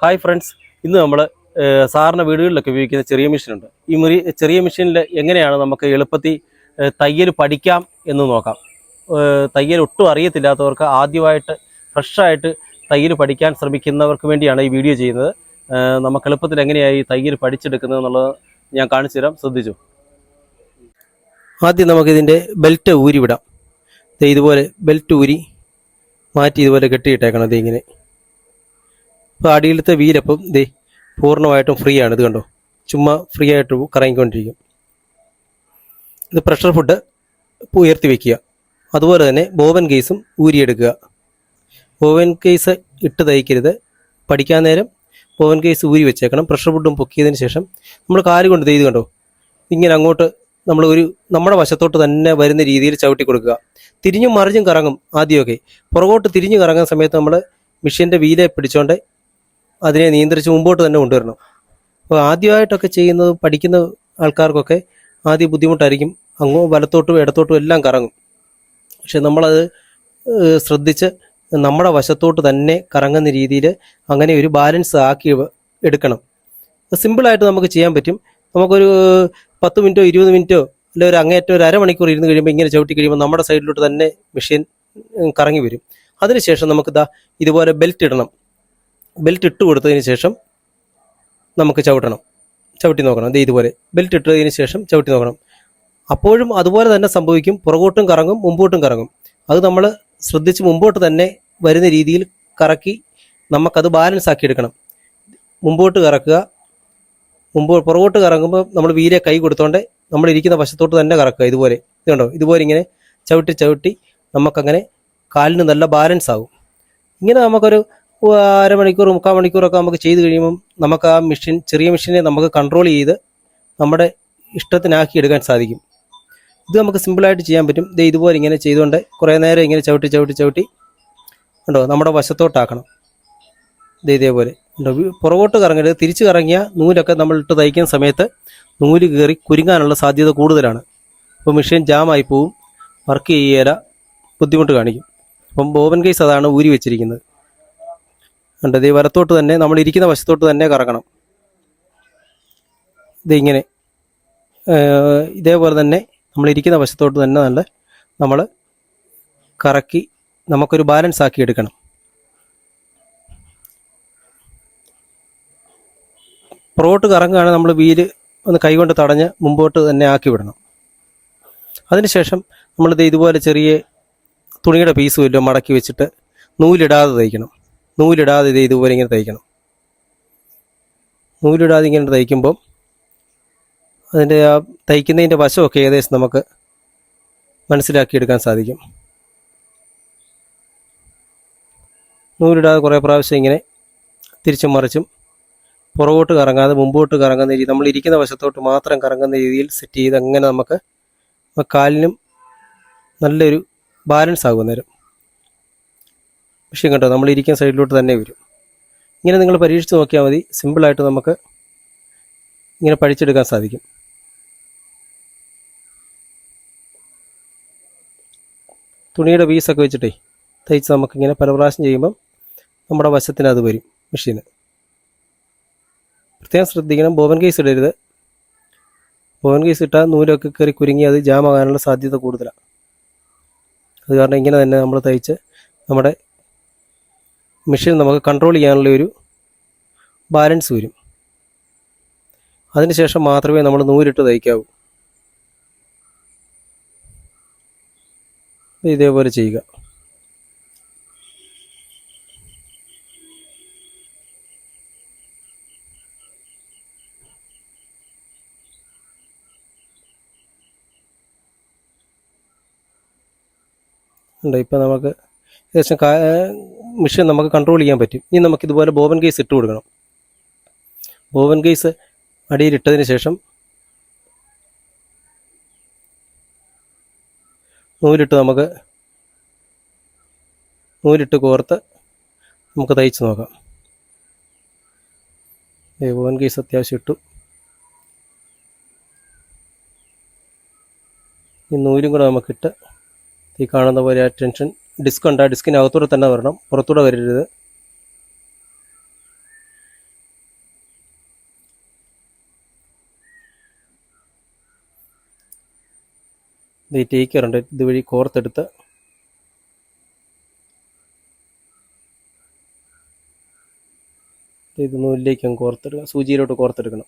Hi friends, ഇന്ന് നമ്മൾ സാറിന് വീടുകളിലൊക്കെ ഉപയോഗിക്കുന്ന ചെറിയ മെഷീനുണ്ട്. ചെറിയ മെഷീനിൽ എങ്ങനെയാണ് നമുക്ക് എളുപ്പത്തിൽ തയ്യൽ പഠിക്കാം എന്ന് നോക്കാം. തയ്യൽ ഒട്ടും അറിയത്തില്ലാത്തവർക്ക് ആദ്യമായിട്ട് ഫ്രഷായിട്ട് തയ്യൽ പഠിക്കാൻ ശ്രമിക്കുന്നവർക്ക് വേണ്ടിയാണ് ഈ വീഡിയോ ചെയ്യുന്നത്. നമുക്ക് എളുപ്പത്തിൽ എങ്ങനെയായി തയ്യൽ പഠിച്ചെടുക്കുന്നത് എന്നുള്ളത് ഞാൻ കാണിച്ചു തരാം, ശ്രദ്ധിച്ചു. ആദ്യം നമുക്കിതിൻ്റെ ബെൽറ്റ് ഊരി വിടാം. ഇതുപോലെ ബെൽറ്റ് ഊരി മാറ്റി ഇതുപോലെ കെട്ടിയിട്ടേക്കണം. ഇങ്ങനെ ഇപ്പോൾ അടിയിലത്തെ വീലപ്പം പൂർണ്ണമായിട്ടും ഫ്രീ ആണ്. ഇത് കണ്ടോ, ചുമ്മാ ഫ്രീ ആയിട്ട് കറങ്ങിക്കൊണ്ടിരിക്കും. ഇത് പ്രഷർ ഫുഡ് ഉയർത്തി വയ്ക്കുക. അതുപോലെ തന്നെ ബോബൻ കേസും ഊരിയെടുക്കുക. ബോബൻ കേസ് ഇട്ട് തയ്ക്കരുത്. പഠിക്കാൻ നേരം ബോബൻ കേസ് ഊരി വെച്ചേക്കണം. പ്രഷർ ഫുഡും പൊക്കിയതിന് ശേഷം നമ്മൾ കാല് കൊണ്ട് ഇത് കണ്ടോ, ഇങ്ങനെ അങ്ങോട്ട് നമ്മൾ നമ്മുടെ വശത്തോട്ട് തന്നെ വരുന്ന രീതിയിൽ ചവിട്ടി കൊടുക്കുക. തിരിഞ്ഞും മറിഞ്ഞും കറങ്ങും ആദ്യമൊക്കെ. പുറകോട്ട് തിരിഞ്ഞു കറങ്ങുന്ന സമയത്ത് നമ്മൾ മെഷീൻ്റെ വീലെ പിടിച്ചോണ്ട് അതിനെ നിയന്ത്രിച്ച് മുമ്പോട്ട് തന്നെ കൊണ്ടുവരണം. അപ്പോൾ ആദ്യമായിട്ടൊക്കെ പഠിക്കുന്ന ആൾക്കാർക്കൊക്കെ ആദ്യം ബുദ്ധിമുട്ടായിരിക്കും. വലത്തോട്ടും ഇടത്തോട്ടും എല്ലാം കറങ്ങും. പക്ഷെ നമ്മളത് ശ്രദ്ധിച്ച് നമ്മുടെ വശത്തോട്ട് തന്നെ കറങ്ങുന്ന രീതിയിൽ അങ്ങനെ ഒരു ബാലൻസ് ആക്കി എടുക്കണം. സിമ്പിളായിട്ട് നമുക്ക് ചെയ്യാൻ പറ്റും. നമുക്കൊരു 10 മിനിറ്റോ 20 മിനിറ്റോ അല്ലെങ്കിൽ ഒരു അങ്ങേറ്റം ഒരു അരമണിക്കൂർ ഇരുന്ന് കഴിയുമ്പോൾ ഇങ്ങനെ ചവിട്ടി കഴിയുമ്പോൾ നമ്മുടെ സൈഡിലോട്ട് തന്നെ മെഷീൻ കറങ്ങി വരും. അതിനുശേഷം നമുക്ക് ഇതുപോലെ ബെൽറ്റ് ഇടണം. ബെൽറ്റ് ഇട്ട് കൊടുത്തതിന് ശേഷം നമുക്ക് ചവിട്ടി നോക്കണം. ഇതുപോലെ ബെൽറ്റ് ഇട്ടതിന് ശേഷം ചവിട്ടി നോക്കണം. അപ്പോഴും അതുപോലെ തന്നെ സംഭവിക്കും. പുറകോട്ടും കറങ്ങും, മുമ്പോട്ടും കറങ്ങും. അത് നമ്മൾ ശ്രദ്ധിച്ച് മുമ്പോട്ട് തന്നെ വരുന്ന രീതിയിൽ കറക്കി നമുക്കത് ബാലൻസ് ആക്കി എടുക്കണം. മുമ്പോട്ട് കറക്കുക. പുറകോട്ട് കറങ്ങുമ്പോൾ നമ്മൾ വീലെ കൈ കൊടുത്തോണ്ട് നമ്മൾ ഇരിക്കുന്ന വശത്തോട്ട് തന്നെ കറക്കുക. ഇതുപോലെ ഇത് കണ്ടോ, ഇതുപോലെ ഇങ്ങനെ ചവിട്ടി നമുക്കങ്ങനെ കാലിന് നല്ല ബാലൻസ് ആകും. ഇങ്ങനെ നമുക്കൊരു അരമണിക്കൂർ 3/4 മണിക്കൂറൊക്കെ നമുക്ക് ചെയ്ത് കഴിയുമ്പം നമുക്ക് ആ ചെറിയ മെഷീനെ നമുക്ക് കൺട്രോൾ ചെയ്ത് നമ്മുടെ ഇഷ്ടത്തിനാക്കി എടുക്കാൻ സാധിക്കും. ഇത് നമുക്ക് സിമ്പിളായിട്ട് ചെയ്യാൻ പറ്റും. ഇതുപോലെ ഇങ്ങനെ ചെയ്തുകൊണ്ട് കുറേ നേരം ഇങ്ങനെ ചവിട്ടി ഉണ്ടോ നമ്മുടെ വശത്തോട്ടാക്കണം. ഇതേപോലെ ഉണ്ടോ, പുറകോട്ട് കറങ്ങരുത്. തിരിച്ച് കറങ്ങിയ നൂലൊക്കെ നമ്മൾ ഇട്ട് തയ്ക്കുന്ന സമയത്ത് നൂല് കയറി കുരുങ്ങാനുള്ള സാധ്യത കൂടുതലാണ്. അപ്പോൾ മെഷീൻ ജാമായി പോവും, വർക്ക് ചെയ്യേല, ബുദ്ധിമുട്ട് കാണിക്കും. അപ്പം ബോബൻ കേസ് അതാണ് ഊരി വെച്ചിരിക്കുന്നത്. ഉണ്ട്, വലത്തോട്ട് തന്നെ നമ്മൾ ഇരിക്കുന്ന വശത്തോട്ട് തന്നെ കറങ്ങണം. ഇങ്ങനെ ഇതേപോലെ തന്നെ നമ്മൾ ഇരിക്കുന്ന വശത്തോട്ട് തന്നെ നമ്മൾ കറക്കി നമുക്കൊരു ബാലൻസ് ആക്കി എടുക്കണം. പുറകോട്ട് കറങ്ങുകയാണ് നമ്മൾ വീല് ഒന്ന് കൈകൊണ്ട് തടഞ്ഞ് മുമ്പോട്ട് തന്നെ ആക്കി വിടണം. അതിനുശേഷം നമ്മളിത് ഇതുപോലെ ചെറിയ തുണിയുടെ പീസ് വല്ലതും മടക്കി വെച്ചിട്ട് നൂലിടാതെ തയ്ക്കണം. നൂലിടാതെ ഇതുപോലെ ഇങ്ങനെ തയ്ക്കണം. നൂലിടാതെ ഇങ്ങനെ തയ്ക്കുമ്പം അതിൻ്റെ ആ തയ്ക്കുന്നതിൻ്റെ വശമൊക്കെ ഏകദേശം നമുക്ക് മനസ്സിലാക്കിയെടുക്കാൻ സാധിക്കും. നൂലിടാതെ കുറേ പ്രാവശ്യം ഇങ്ങനെ തിരിച്ചും മറിച്ചും പുറകോട്ട് കറങ്ങാതെ മുമ്പോട്ട് കറങ്ങുന്ന രീതി, നമ്മൾ ഇരിക്കുന്ന വശത്തോട്ട് മാത്രം കറങ്ങുന്ന രീതിയിൽ സെറ്റ് ചെയ്ത് അങ്ങനെ നമുക്ക് കാലിനും നല്ലൊരു ബാലൻസ് ആകും. നേരം മെഷീൻ കേട്ടോ നമ്മൾ ഇരിക്കുന്ന സൈഡിലോട്ട് തന്നെ വരും. ഇങ്ങനെ നിങ്ങൾ പരീക്ഷിച്ച് നോക്കിയാൽ മതി. സിമ്പിളായിട്ട് നമുക്ക് ഇങ്ങനെ പഠിച്ചെടുക്കാൻ സാധിക്കും. തുണിയുടെ പീസൊക്കെ വെച്ചിട്ടേ തയ്ച്ച് നമുക്കിങ്ങനെ പല പ്രാവശ്യം ചെയ്യുമ്പം നമ്മുടെ വശത്തിന് അത് വരും മെഷീന്. പ്രത്യേകം ശ്രദ്ധിക്കണം, ബോബൻ കേസ് ഇടരുത്. ബോബൻ കേസ് ഇട്ടാൽ നൂലൊക്കെ കയറി കുരുങ്ങി അത് ജാമാകാനുള്ള സാധ്യത കൂടുതലാണ്. അത് കാരണം ഇങ്ങനെ തന്നെ നമ്മൾ തയ്ച്ച് നമ്മുടെ മെഷീൻ നമുക്ക് കൺട്രോൾ ചെയ്യാനുള്ള ഒരു ബാലൻസ് വരും. അതിനുശേഷം മാത്രമേ നമ്മൾ നൂലിട്ട് തയ്ക്കാവൂ. ഇതേപോലെ ചെയ്യുക. ഇപ്പം നമുക്ക് ഏകദേശം മെഷീൻ നമുക്ക് കൺട്രോൾ ചെയ്യാൻ പറ്റും. ഇനി നമുക്കിതുപോലെ ബോബൻ കേസ് ഇട്ട് കൊടുക്കണം. ബോബൻ കേസ് അടിയിലിട്ടതിന് ശേഷം നൂലിട്ട് കോർത്ത് നമുക്ക് തയ്ച്ച് നോക്കാം. ബോബൻ കേസ് അത്യാവശ്യം ഇട്ടു. ഈ നൂലും കൂടെ നമുക്കിട്ട് ഈ കാണുന്ന പോലെ ആ ടെൻഷൻ ഡിസ്ക് ഉണ്ട്, ആ ഡിസ്കിനകത്തൂടെ തന്നെ വരണം, പുറത്തൂടെ വരരുത്. ഇത് ടേക്കറുണ്ട്, ഇതുവഴി കോർത്തെടുത്ത് ഇത് നൂലിലേക്ക് അങ്ങ് കോർത്തെടുക്കണം, സൂചിയിലോട്ട് കോർത്തെടുക്കണം.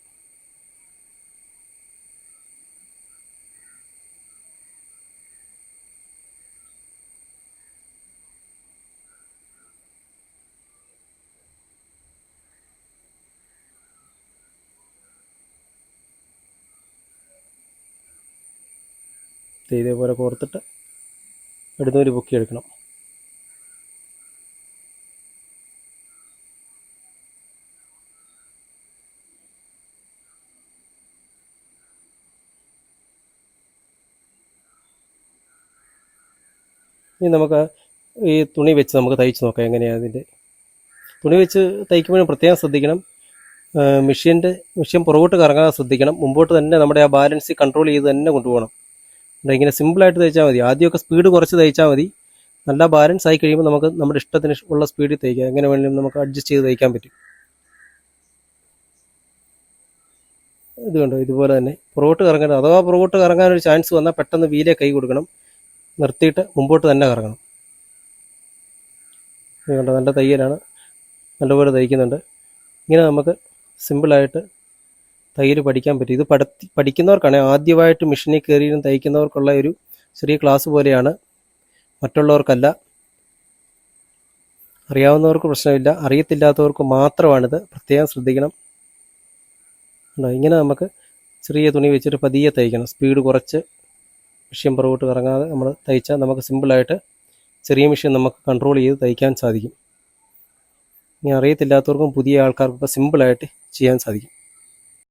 ഇതേപോലെ കോർത്തിട്ട് എടുന്നൂര് പൊക്കി എടുക്കണം. ഇനി നമുക്ക് ഈ തുണി വെച്ച് നമുക്ക് തയ്ച്ച് നോക്കാം എങ്ങനെയാണ് അതിൻ്റെ. തുണി വെച്ച് തയ്ക്കുമ്പോഴും പ്രത്യേകം ശ്രദ്ധിക്കണം, മെഷീൻ പുറകോട്ട് കറങ്ങാതെ ശ്രദ്ധിക്കണം. മുമ്പോട്ട് തന്നെ നമ്മുടെ ആ ബാലൻസ് കൺട്രോൾ ചെയ്ത് തന്നെ കൊണ്ടുപോകണം. ഇങ്ങനെ സിമ്പിളായിട്ട് തയ്ച്ചാൽ മതി. ആദ്യമൊക്കെ സ്പീഡ് കുറച്ച് തയ്ച്ചാൽ മതി. നല്ല ബാലൻസ് ആയി കഴിയുമ്പോൾ നമുക്ക് നമ്മുടെ ഇഷ്ടത്തിന് ഉള്ള സ്പീഡിൽ തയ്ക്കാം. എങ്ങനെ വേണമെങ്കിലും നമുക്ക് അഡ്ജസ്റ്റ് ചെയ്ത് തയ്ക്കാൻ പറ്റും. ഇത് കണ്ടോ, ഇതുപോലെ തന്നെ പുറകോട്ട് കറങ്ങാൻ, അഥവാ പുറകോട്ട് കറങ്ങാനൊരു ചാൻസ് വന്നാൽ പെട്ടെന്ന് വീലേ കൈ കൊടുക്കണം, നിർത്തിയിട്ട് മുമ്പോട്ട് തന്നെ കറങ്ങണം. ഇത് കണ്ടോ, നല്ല തയ്യലാണ്, നല്ലപോലെ തയ്ക്കുന്നുണ്ട്. ഇങ്ങനെ നമുക്ക് സിമ്പിളായിട്ട് തയ്യൽ പഠിക്കാൻ പറ്റും. ഇത് പഠിക്കുന്നവർക്കാണ്, ആദ്യമായിട്ട് മെഷീനിൽ കയറിയും തയ്ക്കുന്നവർക്കുള്ള ഒരു ചെറിയ ക്ലാസ് പോലെയാണ്, മറ്റുള്ളവർക്കല്ല. അറിയാവുന്നവർക്ക് പ്രശ്നമില്ല, അറിയത്തില്ലാത്തവർക്ക് മാത്രമാണിത്. പ്രത്യേകം ശ്രദ്ധിക്കണം. ഇങ്ങനെ നമുക്ക് ചെറിയ തുണി വെച്ചിട്ട് പതിയെ തയ്ക്കണം. സ്പീഡ് കുറച്ച് മെഷീൻ പുറകോട്ട് കറങ്ങാതെ നമ്മൾ തയ്ച്ചാൽ നമുക്ക് സിമ്പിളായിട്ട് ചെറിയ മെഷീൻ നമുക്ക് കൺട്രോൾ ചെയ്ത് തയ്ക്കാൻ സാധിക്കും. ഇനി അറിയത്തില്ലാത്തവർക്കും പുതിയ ആൾക്കാർക്കൊക്കെ സിമ്പിളായിട്ട് ചെയ്യാൻ സാധിക്കും.